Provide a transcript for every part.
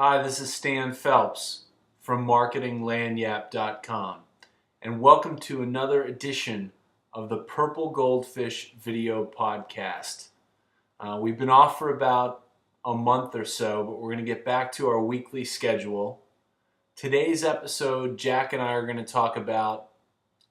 Hi, this is Stan Phelps from marketinglanyap.com, and welcome to another edition of the Purple Goldfish video podcast. We've been off for about a month or so, but we're going to get back to our weekly schedule. Today's episode, Jack and I are going to talk about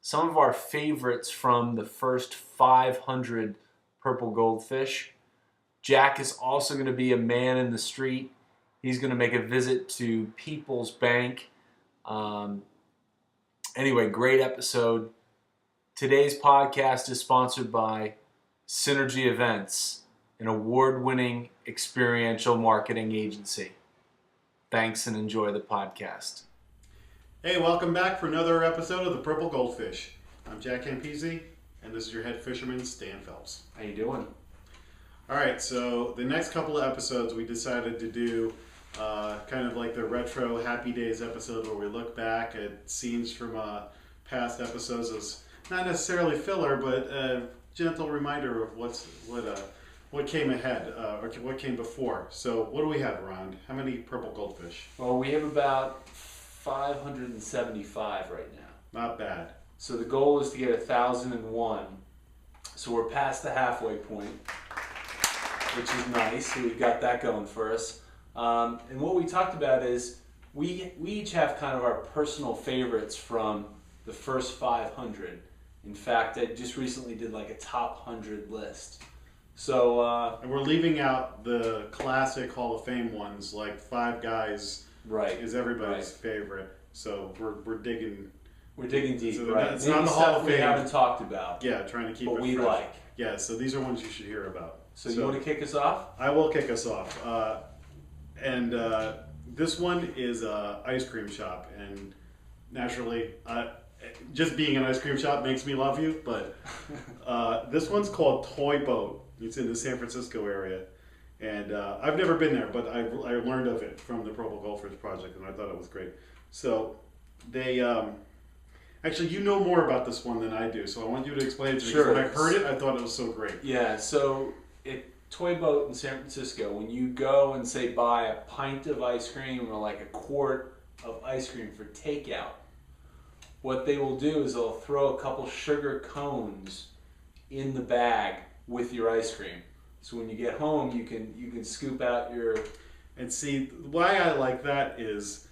some of our favorites from the first 500 Purple Goldfish. Jack is also going to be a man in the street. He's going to make a visit to People's Bank. Anyway, great episode. Today's podcast is sponsored by Synergy Events, an award-winning experiential marketing agency. Thanks and enjoy the podcast. Hey, welcome back for another episode of the Purple Goldfish. I'm Jack Campese, and this is your head fisherman, Stan Phelps. How you doing? All right, so the next couple of episodes we decided to do kind of like the retro Happy Days episode where we look back at scenes from past episodes as not necessarily filler, but a gentle reminder of what came ahead or what came before. So what do we have around? How many Purple Goldfish? Well, we have about 575 right now. Not bad. So the goal is to get 1,001. So we're past the halfway point, which is nice. So we've got that going for us. And what we talked about is we each have kind of our personal favorites from the first 500. In fact, I just recently did like a top 100 list. So and we're leaving out the classic Hall of Fame ones, like Five Guys. Right, is everybody's favorite. So we're digging. We're digging deep, so right? It's not the Hall of Fame we haven't talked about. Yeah, trying to keep but it we fresh. like. Yeah, so these are ones you should hear about. So you want to kick us off? I will kick us off. And this one is a ice cream shop, and naturally, just being an ice cream shop makes me love you. But this one's called Toy Boat. It's in the San Francisco area, and I've never been there, but I learned of it from the Purple Goldfish Project, and I thought it was great. So they actually, you know more about this one than I do, so I want you to explain it to me. Sure. When I heard it, I thought it was so great. Yeah. So Toy Boat in San Francisco, when you go and say buy a pint of ice cream or like a quart of ice cream for takeout, what they will do is they'll throw a couple sugar cones in the bag with your ice cream. So when you get home, you can scoop out your... And see, why I like that is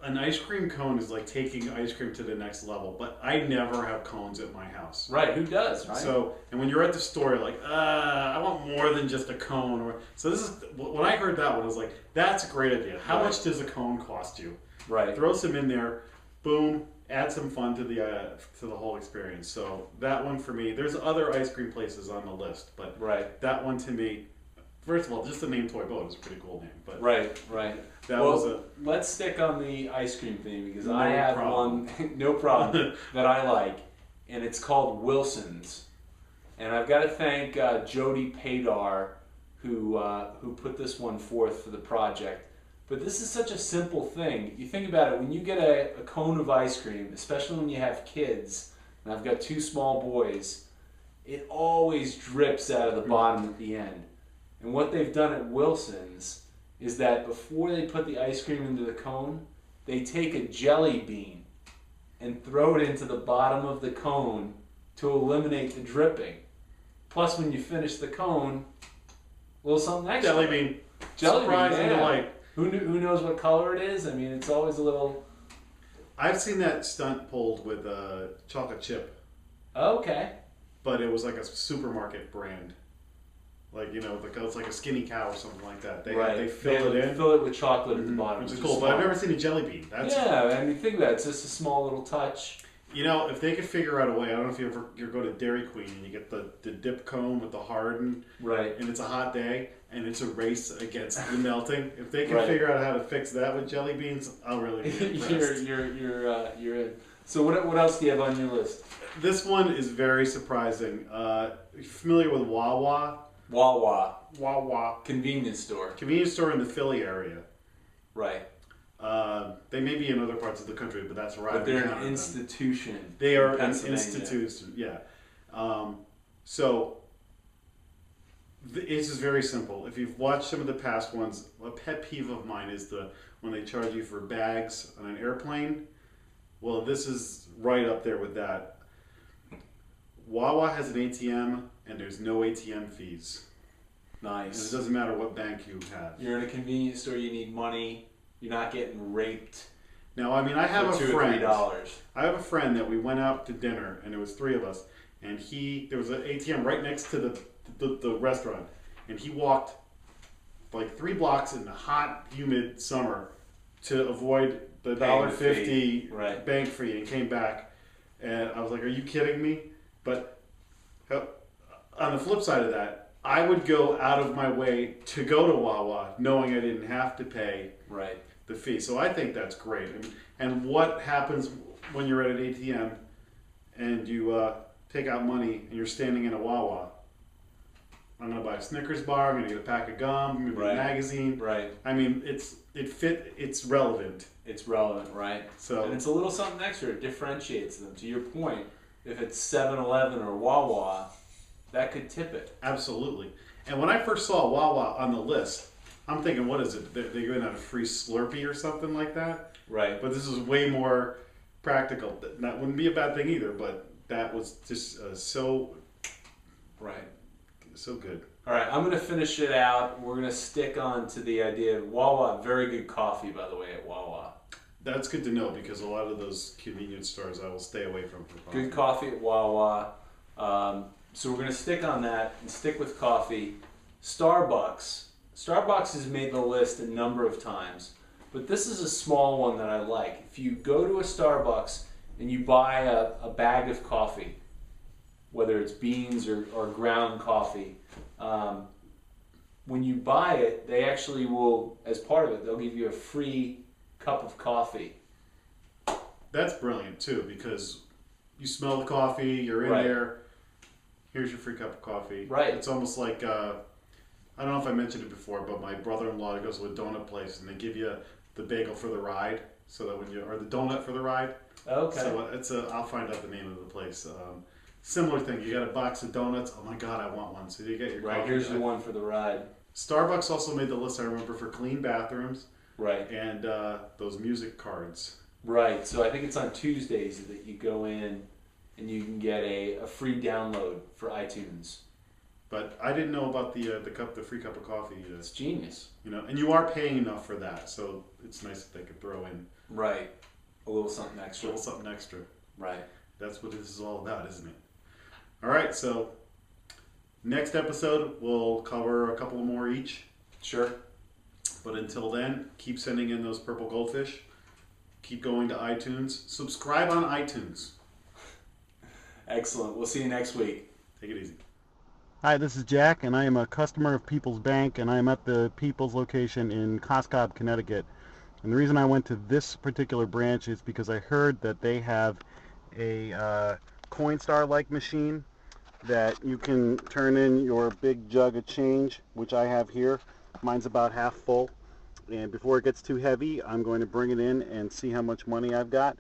an ice cream cone is like taking ice cream to the next level, but I never have cones at my house. Right, who does, right? So, and when you're at the store, you're like, I want more than just a cone. So this is, when I heard that one, I was like, that's a great idea. How much does a cone cost you? Right. Throw some in there, boom, add some fun to the whole experience. So that one for me, there's other ice cream places on the list, but that one to me, first of all, just the name Toy Boat is a pretty cool name. But right. Let's stick on the ice cream theme because I have one, no problem, that I like, and it's called Wilson's. And I've got to thank Jody Padar, who put this one forth for the project. But this is such a simple thing. You think about it, when you get a cone of ice cream, especially when you have kids, and I've got two small boys, it always drips out of the bottom at the end. And what they've done at Wilson's is that before they put the ice cream into the cone, they take a jelly bean and throw it into the bottom of the cone to eliminate the dripping. Plus, when you finish the cone, a little something extra. Jelly bean. Surprise and delight. Who knows what color it is? I mean, it's always a little... I've seen that stunt pulled with chocolate chip. Okay. But it was like a supermarket brand. Like, it's like a Skinny Cow or something like that. They fill it in. Fill it with chocolate at the bottom. Which is cool, but I've never seen a jelly bean. Yeah, I mean, think about it. It's just a small little touch. If they could figure out a way, I don't know if you ever go to Dairy Queen and you get the dip cone with the hardened, and it's a hot day, and it's a race against the melting. If they can figure out how to fix that with jelly beans, I'll really be impressed. You're in. So what else do you have on your list? This one is very surprising. You familiar with Wawa? Wawa. Convenience store. Convenience store in the Philly area. Right. They may be in other parts of the country, but that's right. But they're an institution. They are an institution, yeah. So It's just very simple. If you've watched some of the past ones, a pet peeve of mine is when they charge you for bags on an airplane. Well, this is right up there with that. Wawa has an ATM, and there's no ATM fees. Nice. And it doesn't matter what bank you have. You're in a convenience store, you need money, you're not getting raped. Now, I mean, I have a friend. $2 or $3. I have a friend that we went out to dinner, and there was 3 of us, and there was an ATM right next to the restaurant, and he walked like 3 blocks in the hot, humid summer to avoid the $1.50 bank fee, and came back, and I was like, "Are you kidding me?" But on the flip side of that, I would go out of my way to go to Wawa, knowing I didn't have to pay the fee. So I think that's great. And what happens when you're at an ATM and you take out money and you're standing in a Wawa? I'm going to buy a Snickers bar. I'm going to get a pack of gum. I'm going to get a magazine. Right. I mean, it's relevant. It's relevant, right? So, and it's a little something extra. It differentiates them. To your point, if it's 7-Eleven or Wawa, that could tip it. Absolutely. And when I first saw Wawa on the list, I'm thinking, what is it? They're going to have a free Slurpee or something like that? Right. But this is way more practical. That wouldn't be a bad thing either, but that was just so good. All right, I'm going to finish it out. We're going to stick on to the idea of Wawa. Very good coffee, by the way, at Wawa. That's good to know, because a lot of those convenience stores I will stay away from for coffee. Good coffee at Wawa. So we're going to stick on that and stick with coffee. Starbucks. Starbucks has made the list a number of times, but this is a small one that I like. If you go to a Starbucks and you buy a bag of coffee, whether it's beans or ground coffee, when you buy it, they actually will, as part of it, they'll give you a free cup of coffee. That's brilliant too, because you smell the coffee, you're in there, here's your free cup of coffee. Right. It's almost like, I don't know if I mentioned it before, but my brother-in-law goes to a donut place and they give you the bagel for the ride, so that or the donut for the ride. Okay. So I'll find out the name of the place. Similar thing. You got a box of donuts. Oh my God, I want one. So you get your coffee. Here's the one for the ride. Starbucks also made the list, I remember, for clean bathrooms. Right. And those music cards. Right. So I think it's on Tuesdays that you go in and you can get a free download for iTunes. But I didn't know about the free cup of coffee. It's genius. And you are paying enough for that, so it's nice that they could throw in. Right. A little something extra. Right. That's what this is all about, isn't it? All right, so next episode we'll cover a couple more each. Sure. But until then, keep sending in those purple goldfish. Keep going to iTunes. Subscribe on iTunes. Excellent. We'll see you next week. Take it easy. Hi, this is Jack, and I am a customer of People's Bank, and I am at the People's location in Coscob, Connecticut. And the reason I went to this particular branch is because I heard that they have a Coinstar-like machine that you can turn in your big jug of change, which I have here. Mine's about half full. And before it gets too heavy, I'm going to bring it in and see how much money I've got.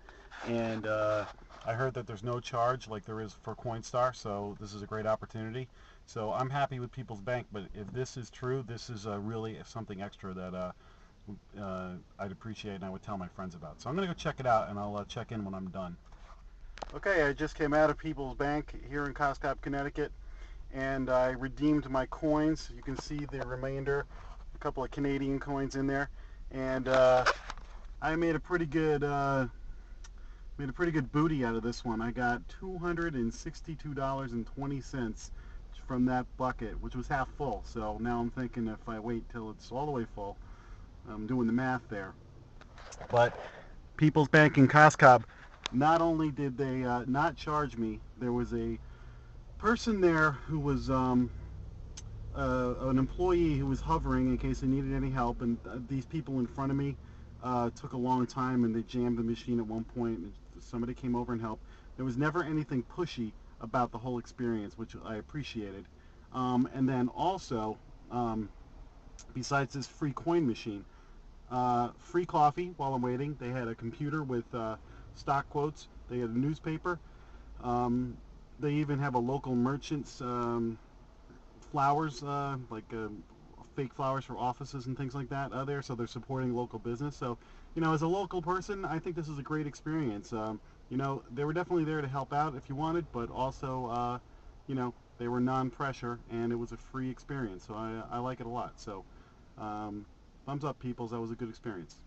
And I heard that there's no charge like there is for Coinstar, so this is a great opportunity. So I'm happy with People's Bank, but if this is true, this is really something extra that I'd appreciate and I would tell my friends about. So I'm going to go check it out, and I'll check in when I'm done. Okay, I just came out of People's Bank here in Coscob, Connecticut, and I redeemed my coins. You can see the remainder, a couple of Canadian coins in there, and I made a pretty good booty out of this one. I got $262.20 from that bucket, which was half full. So now I'm thinking if I wait till it's all the way full, I'm doing the math there. But People's Bank in Coscob, not only did they not charge me, there was a person there who was an employee who was hovering in case they needed any help, and these people in front of me took a long time, and they jammed the machine at one point, and somebody came over and helped. There was never anything pushy about the whole experience, which I appreciated. And then also, besides this free coin machine, free coffee while I'm waiting. They had a computer with stock quotes. They had a newspaper. They even have a local merchant's flowers, fake flowers for offices and things like that there, so they're supporting local business. So, as a local person, I think this is a great experience. They were definitely there to help out if you wanted, but also, they were non-pressure, and it was a free experience, so I like it a lot. So, thumbs up, peoples. That was a good experience.